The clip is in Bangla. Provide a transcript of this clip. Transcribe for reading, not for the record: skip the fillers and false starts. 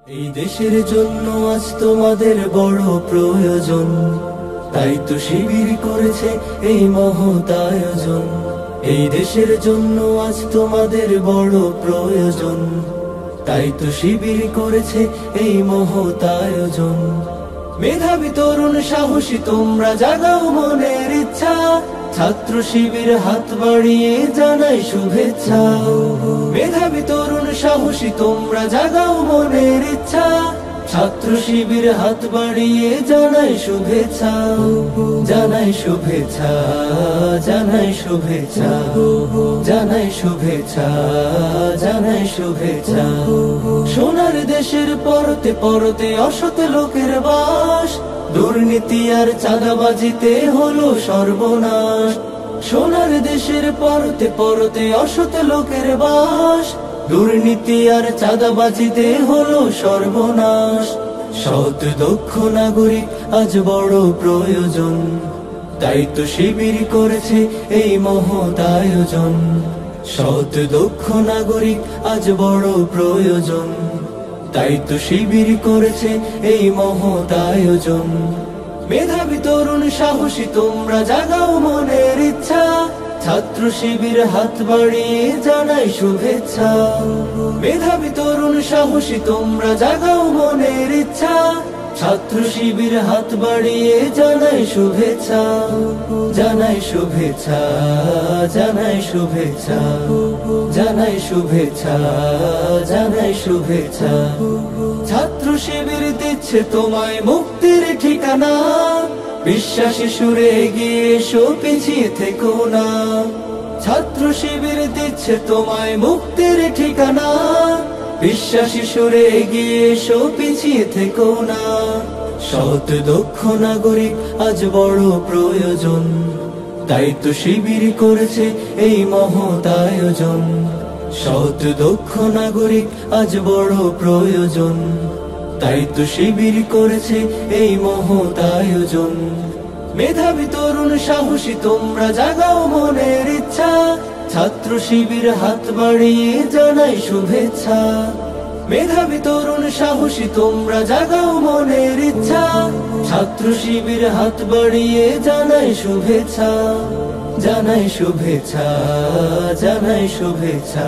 এই দেশের জন্য আজ তোমাদের বড় প্রয়োজন, তাই তো শিবির করেছে এই মহৎ আয়োজন। এই দেশের জন্য আজ তোমাদের বড় প্রয়োজন, তাই তো শিবির করেছে এই মহৎ আয়োজন। মেধাবী তরুণ সাহসী তোমরা জাগাও মনের ইচ্ছা, ছাত্র শিবির হাত বাড়িয়ে জানাই শুভেচ্ছা। মেধাবী তরুণ সাহসী তোমরা জাগাও মনের ইচ্ছা, ছাত্র শিবির হাত বাড়িয়ে জানাই শুভেচ্ছা। জানাই শুভেচ্ছা, জানাই শুভেচ্ছা, জানাই শুভেচ্ছা, জানাই শুভেচ্ছা। সোনার দেশের পরতে পরতে অসৎ লোকের বাস, দুর্নীতি আর চাঁদাবাজিতে হলো সর্বনাশ। সোনার দেশের পরতে পরতে অসৎ লোকের বাস, দুর্নীতি আর চাঁদাবাজিতে হলো সর্বনাশ। সৎ দক্ষ নাগরিক আজ বড় প্রয়োজন, তাই তো শিবির করেছে এই মহৎ আয়োজন। সৎ দক্ষ নাগরিক আজ বড় প্রয়োজন, তাই তো শিবির করেছে এই মহৎ আয়োজন। মেধাবী তরুণ সাহসী তোমরা জাগাও মনের ইচ্ছা, ছাত্র শিবির হাত বাড়িয়ে জানাই শুভেচ্ছা। মেধাবী তরুণ সাহসী তোমরা জাগাও মনের ইচ্ছা, ছাত্র শিবির হাত বাড়িয়ে জানাই শুভেচ্ছা। জানাই শুভেচ্ছা, জানাই শুভেচ্ছা, জানাই শুভেচ্ছা, জানাই শুভেচ্ছা। ছাত্র শিবির দিচ্ছে তোমায় মুক্তির ঠিকানা, বিশ্বাসী সুরে এগিয়ে এসো পিছিয়ে থেকো না। ছাত্র শিবির দিচ্ছে তোমায় মুক্তির ঠিকানা, বিশ্বাসী সুরে এগিয়ে এসো পিছিয়ে থেকো না। সৎ দক্ষ নাগরিক আজ বড় প্রয়োজন, তাই তো শিবির করেছে এই মহৎ আয়োজন। সৎ দক্ষ নাগরিক আজ বড় প্রয়োজন, তাই তো শিবির করেছে এই মহৎ আয়োজন। মেধাবী তরুণ সাহসী তোমরা জাগাও মনের ইচ্ছা, ছাত্র শিবির হাত বাড়িয়ে জানাই শুভেচ্ছা। মেধাবী তরুণ সাহসী তোমরা জাগাও মনের ইচ্ছা, ছাত্র শিবির হাত বাড়িয়ে জানাই শুভেচ্ছা। জানাই শুভেচ্ছা, জানাই শুভেচ্ছা।